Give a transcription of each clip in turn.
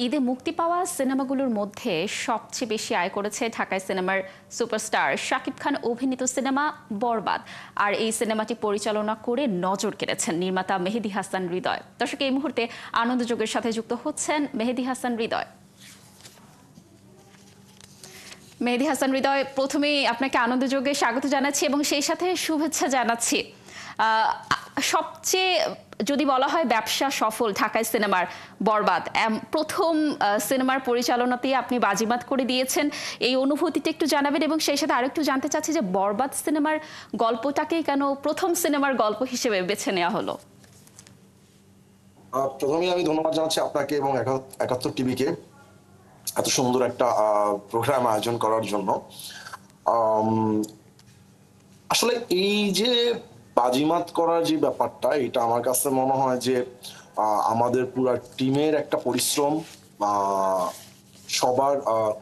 ঈদে মুক্তি পাওয়া সিনেমাগুলোর মধ্যে সবচেয়ে বেশি আয় করেছে ঢাকায় সিনেমার সুপারস্টার শাকিব খান অভিনীত সিনেমা বরবাদ। আর এই সিনেমাটি পরিচালনা করে নজর কেড়েছেন নির্মাতা মেহেদী হাসান হৃদয়। দর্শক, এই মুহূর্তে আনন্দযোগের সাথে যুক্ত হচ্ছেন মেহেদী হাসান হৃদয়। মেহেদী হাসান হৃদয়, প্রথমেই আপনাকে আনন্দযোগে স্বাগত জানাচ্ছি এবং সেই সাথে শুভেচ্ছা জানাচ্ছি। সবচেয়ে যদি বলা হয় ব্যবসা সফল ঢাকায় সিনেমার বরবাদ, প্রথম সিনেমার পরিচালনাতেই আপনি বাজিমাত করে দিয়েছেন, এই অনুভূতিটা একটু জানাবেন। এবং সেই সাথে আরেকটু জানতে চাচ্ছি যে বরবাদ সিনেমার গল্পটাকেই কেন প্রথম সিনেমার গল্প হিসেবে বেছে নেওয়া হলো? প্রথমেই আমি ধন্যবাদ জানাচ্ছি আপনাকে এবং একাত্তর টিভিকে এত সুন্দর একটা প্রোগ্রাম আয়োজন করার জন্য। আম, আসলে এই যে বাজিমাত করার যে ব্যাপারটা, এটা আমার কাছে মনে হয় যে আমাদের পুরো টিমের একটা পরিশ্রম, সবার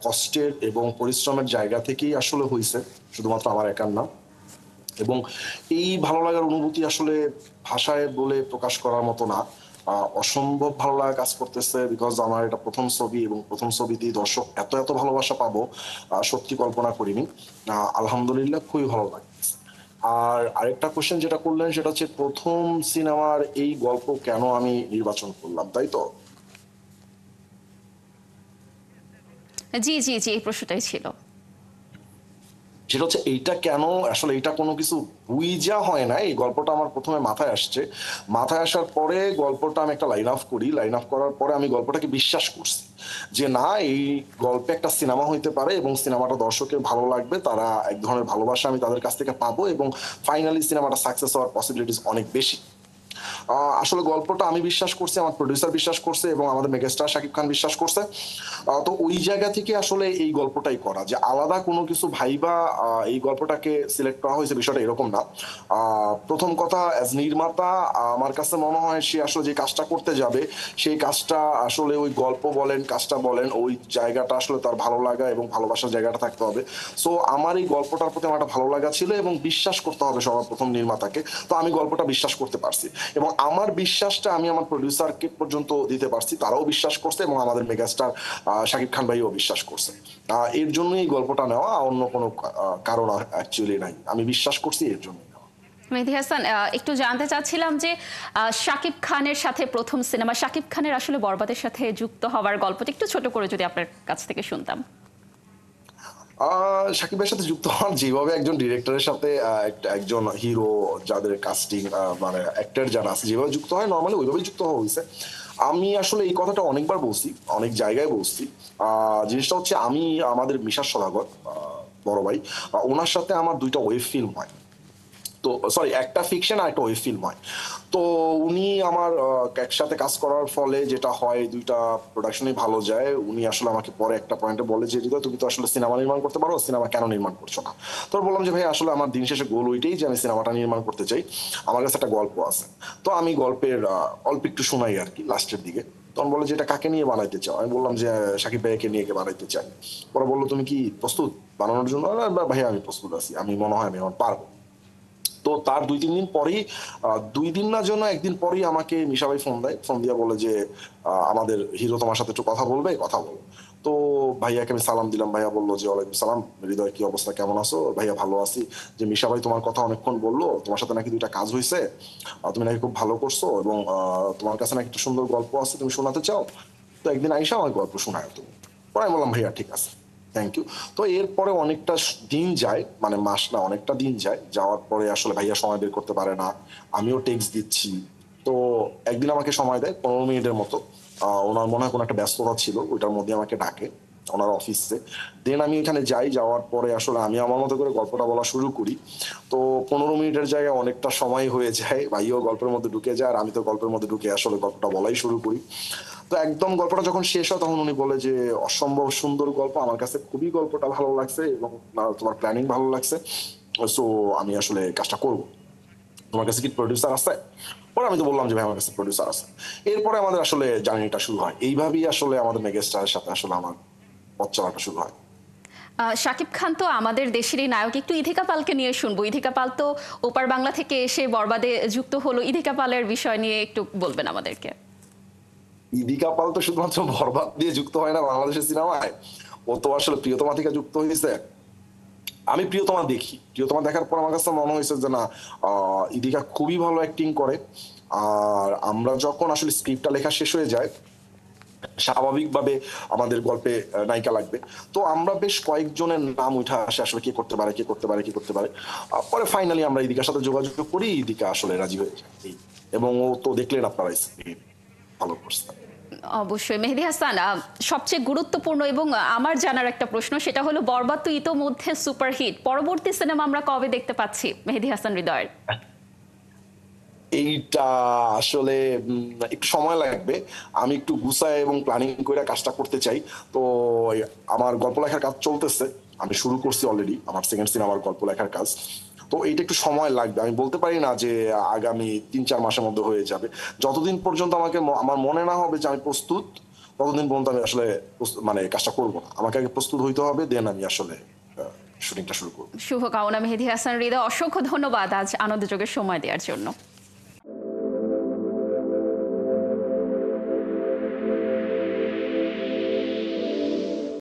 কষ্টের এবং পরিশ্রমের জায়গা থেকেই আসলে হয়েছে, শুধুমাত্র আমার একার না। এবং এই ভালো লাগার অনুভূতি আসলে ভাষায় বলে প্রকাশ করার মতো না। অসম্ভব ভালো লাগা কাজ করতেছে, বিকজ আমার এটা প্রথম ছবি এবং প্রথম ছবিতেই দর্শক এত এত ভালোবাসা পাবো সত্যি কল্পনা করিনি। আলহামদুলিল্লাহ, খুবই ভালো লাগতেছে। আর আরেকটা কোশ্চেন যেটা করলেন, সেটা হচ্ছে প্রথম সিনেমার এই গল্প কেন আমি নির্বাচন করলাম, তাই তো? জি জি জি, এই প্রশ্নটাই ছিল। সেটা হচ্ছে এইটা কেন, আসলে এটা কোনো কিছু বুঝা হয় না, এই গল্পটা আমার প্রথমে মাথায় আসছে। মাথায় আসার পরে গল্পটা আমি একটা লাইন অফ করি, লাইন অফ করার পরে আমি গল্পটাকে বিশ্বাস করছি যে না, এই গল্পে একটা সিনেমা হইতে পারে এবং সিনেমাটা দর্শকের ভালো লাগবে, তারা এক ধরনের ভালোবাসা আমি তাদের কাছ থেকে পাবো এবং ফাইনালি সিনেমাটা সাকসেস হওয়ার পসিবিলিটিস অনেক বেশি। আসলে গল্পটা আমি বিশ্বাস করছি, আমার প্রডিউসার বিশ্বাস করছে এবং আমাদের মেগাস্টার শাকিব খান বিশ্বাস করছে। তো ওই জায়গা থেকে আসলে এই গল্পটাই করা, যে আলাদা কোনো কিছু ভাইবা এই গল্পটাকে সিলেক্ট করা হয়েছে, বিষয়টা এরকম না। প্রথম কথা, অ্যাজ নির্মাতা আমার কাছে মনে হয় সে আসলে যে কাজটা করতে যাবে, সেই কাজটা আসলে ওই গল্প বলেন, কাজটা বলেন, ওই জায়গাটা আসলে তার ভালো লাগা এবং ভালোবাসার জায়গাটা থাকতে হবে। সো আমার এই গল্পটার প্রতি আমার একটা ভালো লাগা ছিল এবং বিশ্বাস করতে হবে সবার প্রথম নির্মাতাকে। তো আমি গল্পটা বিশ্বাস করতে পারছি এবং আমার বিশ্বাসটা আমি আমার প্রডিউসারকে পর্যন্ত দিতে পারছি, তারাও বিশ্বাস করছে এবং আমাদের মেগাস্টার শাকিব খান ভাইও বিশ্বাস করছে। এর জন্যই এই গল্পটা নেওয়া, অন্য কোনো কারণ অ্যাকচুয়ালি নাই, আমি বিশ্বাস করছি এর জন্য। মেহেদী হাসান, একটু জানতে চাচ্ছিলাম যে শাকিব খানের সাথে প্রথম সিনেমা, শাকিব খানের আসলে বরবাদের সাথে যুক্ত হওয়ার গল্পটা একটু ছোট করে যদি আপনার কাছ থেকে শুনতাম। সাকিবের সাথে যুক্ত হন যেভাবে একজন ডিরেক্টরের সাথে একজন হিরো, যাদের কাস্টিং মানে অ্যাক্টর যারা আছে, যেভাবে যুক্ত হয় নর্মালি ওইভাবেই যুক্ত হওয়া হয়েছে। আমি আসলে এই কথাটা অনেকবার বলছি, অনেক জায়গায় বলছি। জিনিসটা হচ্ছে, আমি আমাদের মিশার সদাগর বড় ভাই, ওনার সাথে আমার দুইটা ওয়েব ফিল্ম হয়। তো সরি, একটা ফিকশন আর একটা ওয়েব ফিল্ম হয়। তো উনি আমার একসাথে কাজ করার ফলে যেটা হয়, দুইটা প্রোডাকশনই ভালো যায়। উনি আসলে আমাকে পরে একটা পয়েন্টে বলে যে, হৃদয় তুমি তো আসলে সিনেমা নির্মাণ করতে পারো, সিনেমা কেন নির্মাণ করছো না? তো বললাম যে ভাই, আসলে আমার দিন শেষে গোল ওইটাই যে আমি সিনেমাটা নির্মাণ করতে চাই, আমার কাছে একটা গল্প আছে। তো আমি গল্পের অল্প একটু শোনাই আর কি লাস্টের দিকে। তখন বলে যে, এটা কাকে নিয়ে বানাইতে চাও? আমি বললাম যে সাকিব ভাইয়াকে নিয়ে বানাইতে চাই। পরে বললো, তুমি কি প্রস্তুত বানানোর জন্য? ভাইয়া আমি প্রস্তুত আছি, আমি মনে হয় আমি আমার পারবো। তো তার ২-৩ দিন পরেই, ২ দিন না জন্য একদিন পরেই আমাকে মিশা ভাই ফোন দেয়, ফোন দিয়ে বলে যে আমাদের হিরো তোমার সাথে একটু কথা বলবে, কথা বলো। তো ভাইয়াকে আমি সালাম দিলাম, ভাইয়া বললো যে ওয়ালাইকুম সালাম, হৃদয় কি অবস্থা, কেমন আছো? ভাইয়া ভালো আছি। যে মিশা ভাই তোমার কথা অনেকক্ষণ বললো, তোমার সাথে নাকি দুইটা কাজ হয়েছে, তুমি নাকি খুব ভালো করছো এবং তোমার কাছে নাকি একটা সুন্দর গল্প আছে, তুমি শোনাতে চাও, তো একদিন আইসা আমার গল্প শোনায় তুমি। পরে আমি বললাম, ভাইয়া ঠিক আছে, থ্যাংক ইউ। তো এরপরে অনেকটা দিন যায়, মানে মাস না, অনেকটা দিন যায়, যাওয়ার পরে আসলে ভাইয়া সময় বের করতে পারে না, আমিও টেক্সট দিচ্ছি। তো একদিন আমাকে সময় দেয় ১৫ মিনিটের মতো। ওনার মনে হয় কোনো একটা ব্যস্ততা ছিল, ওইটার মধ্যে আমাকে ডাকে ওনার অফিসে। দেন আমি এখানে যাই, যাওয়ার পরে আসলে আমি আমার মতো করে গল্পটা বলা শুরু করি। তো ১৫ মিনিটের জায়গায় অনেকটা সময় হয়ে যায়, ভাইও গল্পের মধ্যে ঢুকে যায় আর আমি তো গল্পের মধ্যে ঢুকে আসলে গল্পটা বলাই শুরু করি। তো একদম গল্পটা যখন শেষ হয়, তখন উনি বলে যে অসম্ভব সুন্দর গল্প, আমার কাছে খুবই গল্পটা ভালো লাগছে এবং তোমার প্ল্যানিং ভালো লাগছে, সো আমি আসলে কাজটা করব, তোমার কাছে কি প্রডিউসার আছে? পরে আমি তো বললাম যে ভাই, আমার কাছে প্রডিউসার আছে। এরপরে আমাদের আসলে জার্নিটা শুরু হয়, এইভাবেই আসলে আমাদের মেগাস্টারের সাথে আসলে আমার পথ চলাটা শুরু হয়। শাকিব খান তো আমাদের দেশেরই নায়ক, একটু ইথিকা পালকে নিয়ে শুনবো। ইথিকা পাল তো ওপার বাংলা থেকে এসে বরবাদে যুক্ত হলো, ইথিকা পালের বিষয় নিয়ে একটু বলবেন আমাদেরকে। ইদিকা পাল তো শুধুমাত্র বরবাদ দিয়ে যুক্ত হয় না বাংলাদেশের সিনেমায়, ও তো আসলে প্রিয়তমা থেকে যুক্ত হয়েছে। আমি প্রিয়তমা দেখি, প্রিয়তমা দেখার পর আমার কাছে মনে হয়েছে যে না, ইদিকা খুবই ভালো অ্যাক্টিং করে। আর আমরা যখন আসলে স্ক্রিপ্টটা লেখা শেষ হয়ে যায়, স্বাভাবিকভাবে আমাদের গল্পে নায়িকা লাগবে, তো আমরা বেশ কয়েকজনের নাম উঠে আসে আসলে কে করতে পারে, কে করতে পারে, কে করতে পারে। পরে ফাইনালি আমরা ইদিকার সাথে যোগাযোগ করি, ইদিকা আসলে রাজি হয়ে যায় এবং ও তো দেখলেন আপনারা স্ক্রিপ্ট ভালো করছে। অবশ্যই মেহেদী হাসান, সবচেয়ে গুরুত্বপূর্ণ এবং আমার জানার একটা প্রশ্ন, সেটা হলো বরবাদ তো ইতোমধ্যে সুপারহিট, পরবর্তী সিনেমা আমরা কবে দেখতে পাচ্ছি মেহেদী হাসান হৃদয়ের? এইটা আসলে একটু সময় লাগবে। আমি একটু গুছায় এবং প্ল্যানিং করে কাজটা করতে চাই। তো আমার গল্প লেখার কাজ চলতেছে। আমি শুরু করছি অলরেডি আমার সেকেন্ড সিনেমার গল্প লেখার কাজ। তো এইটা একটু সময় লাগবে। আমি বলতে পারি না যে আগামী ৩-৪ মাসের মধ্যে হয়ে যাবে। যতদিন পর্যন্ত আমাকে আমার মনে না হবে যে আমি প্রস্তুত, ততদিন পর্যন্ত আমি আসলে মানে কাজটা করব না। আমাকে আগে প্রস্তুত হইতে হবে, দেন আমি আসলে শুটিংটা শুরু করব। শুভকামনা মেহেদী হাসান হৃদয়, অসংখ্য ধন্যবাদ আজ আনন্দযোগের সময় দেওয়ার জন্য।